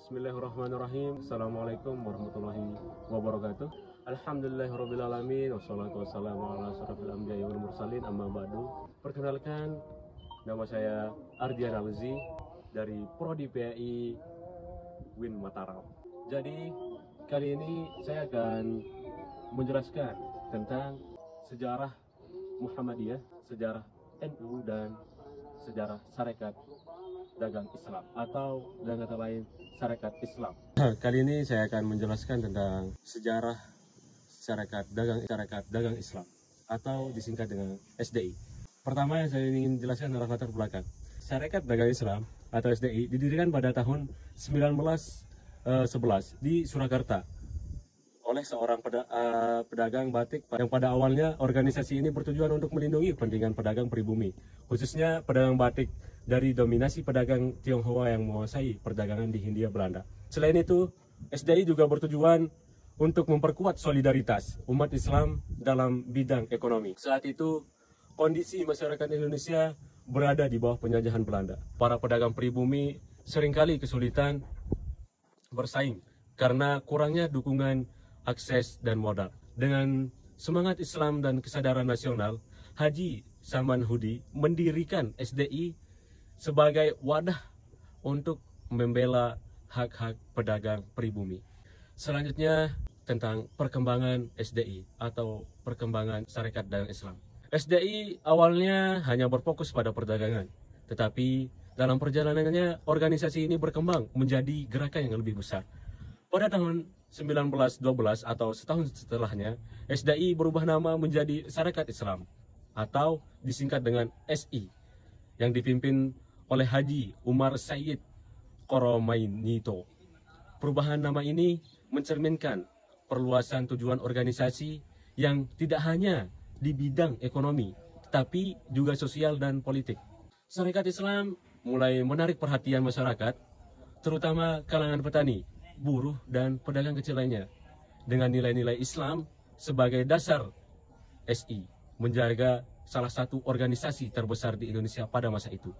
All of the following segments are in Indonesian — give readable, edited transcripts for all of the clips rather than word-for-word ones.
Bismillahirrahmanirrahim. Assalamualaikum warahmatullahi wabarakatuh. Alhamdulillahirrabbilalamin. Wassalatu wassalamu ala asyrafil anbiya'i wal mursalin, amma ba'du. Perkenalkan, nama saya Ardian Alzi dari Prodi PAI Win Mataram. Jadi kali ini saya akan menjelaskan tentang sejarah Muhammadiyah, sejarah NU, dan sejarah Sarekat Dagang Islam, atau dengan kata lain Sarekat Islam. Kali ini saya akan menjelaskan tentang sejarah Sarekat Dagang Islam, atau disingkat dengan SDI. Pertama yang saya ingin jelaskan adalah latar belakang. Sarekat Dagang Islam atau SDI didirikan pada tahun 1911 di Surakarta oleh seorang pedagang batik yang pada awalnya organisasi ini bertujuan untuk melindungi kepentingan pedagang pribumi, khususnya pedagang batik dari dominasi pedagang Tionghoa yang menguasai perdagangan di Hindia Belanda. Selain itu, SDI juga bertujuan untuk memperkuat solidaritas umat Islam dalam bidang ekonomi. Saat itu, kondisi masyarakat Indonesia berada di bawah penjajahan Belanda. Para pedagang pribumi seringkali kesulitan bersaing karena kurangnya dukungan akses dan modal. Dengan semangat Islam dan kesadaran nasional, Haji Saman Hudi mendirikan SDI sebagai wadah untuk membela hak-hak pedagang pribumi. Selanjutnya tentang perkembangan SDI atau perkembangan Sarekat Dagang Islam. SDI awalnya hanya berfokus pada perdagangan, tetapi dalam perjalanannya organisasi ini berkembang menjadi gerakan yang lebih besar. Pada tahun 1912 atau setahun setelahnya, SDI berubah nama menjadi Sarekat Islam atau disingkat dengan SI, yang dipimpin oleh Haji Umar Sayyid Koromainito. Perubahan nama ini mencerminkan perluasan tujuan organisasi yang tidak hanya di bidang ekonomi, tapi juga sosial dan politik. Sarekat Islam mulai menarik perhatian masyarakat, terutama kalangan petani, buruh, dan pedagang kecil lainnya. Dengan nilai-nilai Islam sebagai dasar, SI menjaga salah satu organisasi terbesar di Indonesia pada masa itu.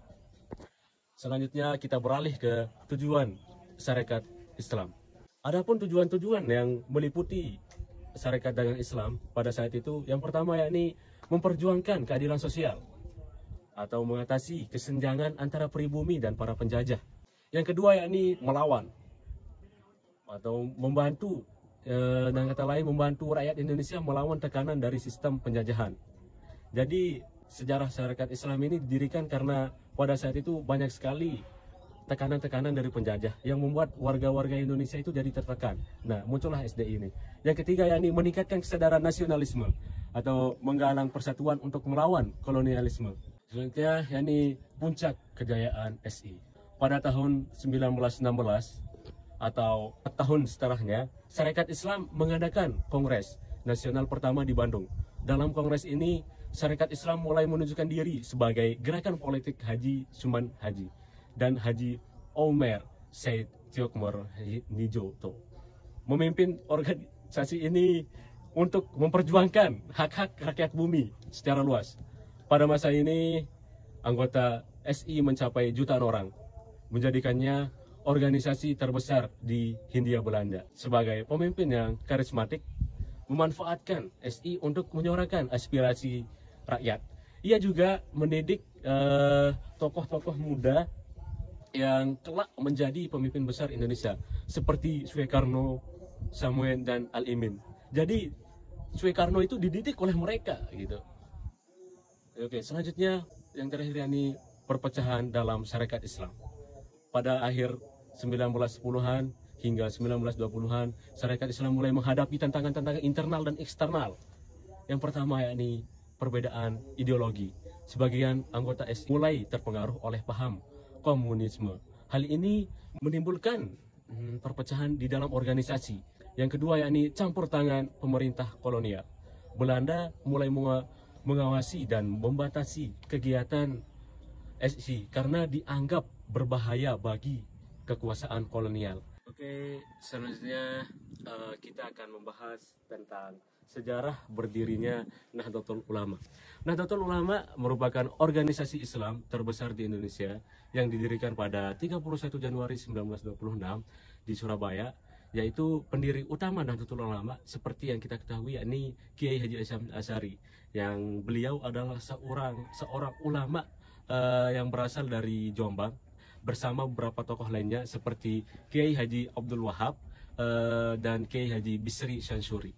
Selanjutnya kita beralih ke tujuan Sarekat Islam. Adapun tujuan-tujuan yang meliputi Sarekat Dagang Islam pada saat itu, yang pertama yakni memperjuangkan keadilan sosial atau mengatasi kesenjangan antara pribumi dan para penjajah. Yang kedua yakni melawan atau membantu, dengan kata lain membantu rakyat Indonesia melawan tekanan dari sistem penjajahan. Jadi sejarah Sarekat Islam ini didirikan karena pada saat itu banyak sekali tekanan-tekanan dari penjajah yang membuat warga-warga Indonesia itu jadi tertekan. Nah, muncullah SDI ini. Yang ketiga yakni meningkatkan kesadaran nasionalisme atau menggalang persatuan untuk melawan kolonialisme. Selanjutnya yakni puncak kejayaan SI. Pada tahun 1916 atau tahun setelahnya, Sarekat Islam mengadakan Kongres Nasional pertama di Bandung. Dalam kongres ini, Sarekat Islam mulai menunjukkan diri sebagai gerakan politik Haji Suman Haji dan Haji Omer Said Tiokmor Nijoto memimpin organisasi ini untuk memperjuangkan hak-hak rakyat bumi secara luas. Pada masa ini, anggota SI mencapai jutaan orang, menjadikannya organisasi terbesar di Hindia Belanda. Sebagai pemimpin yang karismatik, memanfaatkan SI untuk menyuarakan aspirasi rakyat. Ia juga mendidik tokoh-tokoh muda yang kelak menjadi pemimpin besar Indonesia seperti Soekarno, Samuel, dan Al-Imin. Jadi Soekarno itu dididik oleh mereka gitu. Oke, selanjutnya yang terakhir yakni perpecahan dalam Sarekat Islam. Pada akhir 1910-an hingga 1920-an, Sarekat Islam mulai menghadapi tantangan-tantangan internal dan eksternal. Yang pertama yakni perbedaan ideologi. Sebagian anggota SI mulai terpengaruh oleh paham komunisme. Hal ini menimbulkan perpecahan di dalam organisasi. Yang kedua yakni campur tangan pemerintah kolonial. Belanda mulai mengawasi dan membatasi kegiatan SI karena dianggap berbahaya bagi kekuasaan kolonial. Oke, Oke, selanjutnya kita akan membahas tentang sejarah berdirinya Nahdlatul Ulama. Nahdlatul Ulama merupakan organisasi Islam terbesar di Indonesia yang didirikan pada 31 Januari 1926 di Surabaya, yaitu pendiri utama Nahdlatul Ulama seperti yang kita ketahui yakni Kiai Haji Hasyim Asy'ari, yang beliau adalah seorang ulama yang berasal dari Jombang, bersama beberapa tokoh lainnya seperti Kiai Haji Abdul Wahab dan Kiai Haji Bisri Syansuri.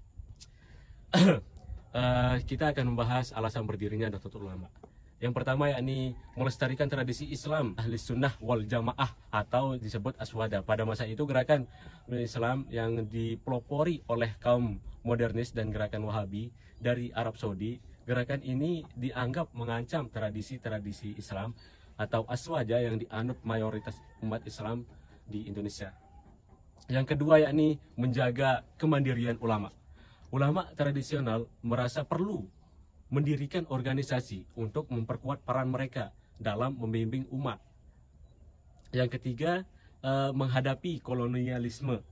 Kita akan membahas alasan berdirinya Nahdlatul Ulama. Yang pertama yakni melestarikan tradisi Islam Ahli Sunnah wal Jamaah atau disebut Aswada. Pada masa itu gerakan Islam yang dipelopori oleh kaum modernis dan gerakan Wahabi dari Arab Saudi. Gerakan ini dianggap mengancam tradisi-tradisi Islam atau aswaja yang dianut mayoritas umat Islam di Indonesia. Yang kedua yakni menjaga kemandirian ulama. Ulama tradisional merasa perlu mendirikan organisasi untuk memperkuat peran mereka dalam membimbing umat. Yang ketiga, menghadapi kolonialisme.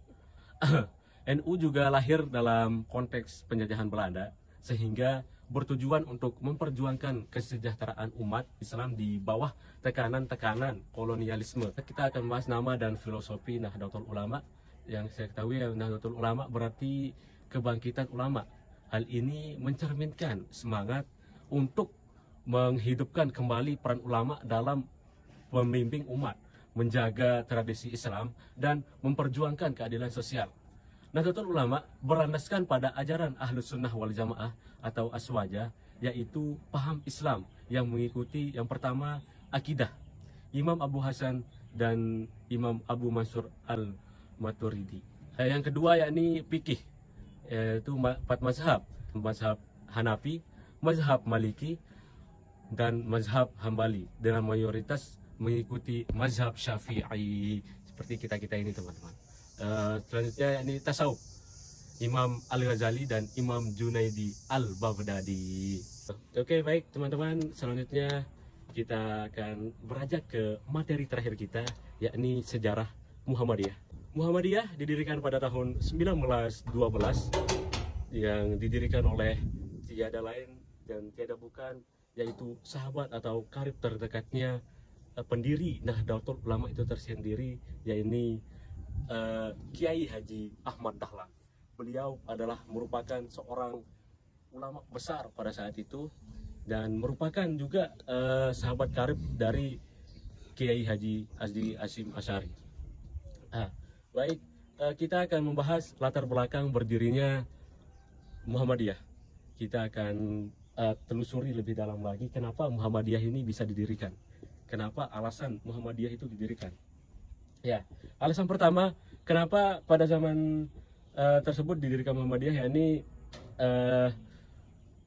NU juga lahir dalam konteks penjajahan Belanda, sehingga bertujuan untuk memperjuangkan kesejahteraan umat Islam di bawah tekanan-tekanan kolonialisme. Kita akan membahas nama dan filosofi Nahdlatul Ulama. Yang saya ketahui, Nahdlatul Ulama berarti kebangkitan ulama. Hal ini mencerminkan semangat untuk menghidupkan kembali peran ulama dalam membimbing umat, menjaga tradisi Islam, dan memperjuangkan keadilan sosial. Nahdlatul Ulama berlandaskan pada ajaran Ahlus Sunnah wal Jamaah atau Aswaja, yaitu paham Islam yang mengikuti yang pertama akidah Imam Abu Hasan dan Imam Abu Mansur al-Maturidi. Yang kedua yakni fikih, yaitu 4 mazhab, mazhab Hanafi, mazhab Maliki, dan mazhab Hambali, dengan mayoritas mengikuti mazhab Syafi'i seperti kita ini teman-teman. Selanjutnya yakni tasawuf, Imam Al-Ghazali dan Imam Junaidi Al-Baghdadi. Oke, baik teman-teman, selanjutnya kita akan beranjak ke materi terakhir kita, yakni sejarah Muhammadiyah. Muhammadiyah didirikan pada tahun 1912, yang didirikan oleh tiada lain dan tiada bukan, yaitu sahabat atau karib terdekatnya pendiri Nahdlatul Ulama itu tersendiri, yaitu Kiai Haji Ahmad Dahlan. Beliau adalah merupakan seorang ulama besar pada saat itu dan merupakan juga sahabat karib dari Kiai Haji Hasyim Asy'ari. Baik, kita akan membahas latar belakang berdirinya Muhammadiyah. Kita akan telusuri lebih dalam lagi kenapa Muhammadiyah ini bisa didirikan. Kenapa alasan Muhammadiyah itu didirikan. Ya, alasan pertama kenapa pada zaman tersebut didirikan Muhammadiyah, yakni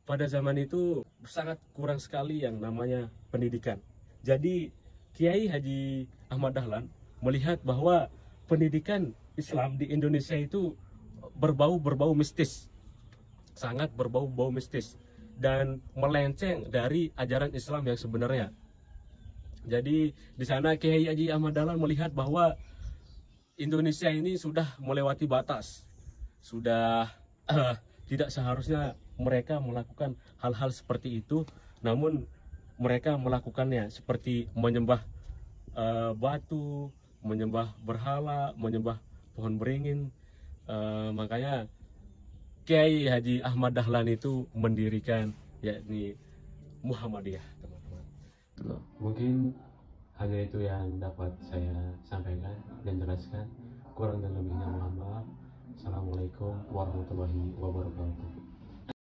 pada zaman itu sangat kurang sekali yang namanya pendidikan. Jadi Kiai Haji Ahmad Dahlan melihat bahwa pendidikan Islam di Indonesia itu berbau mistis, sangat berbau mistis dan melenceng dari ajaran Islam yang sebenarnya. Jadi di sana Kiai Haji Ahmad Dahlan melihat bahwa Indonesia ini sudah melewati batas, sudah tidak seharusnya mereka melakukan hal-hal seperti itu, namun mereka melakukannya seperti menyembah batu, menyembah berhala, menyembah pohon beringin. Makanya Kiai Haji Ahmad Dahlan itu mendirikan yakni Muhammadiyah, teman-teman. Mungkin hanya itu yang dapat saya sampaikan dan jelaskan. Kurang dan lebihnya mohon maaf. Assalamualaikum warahmatullahi wabarakatuh.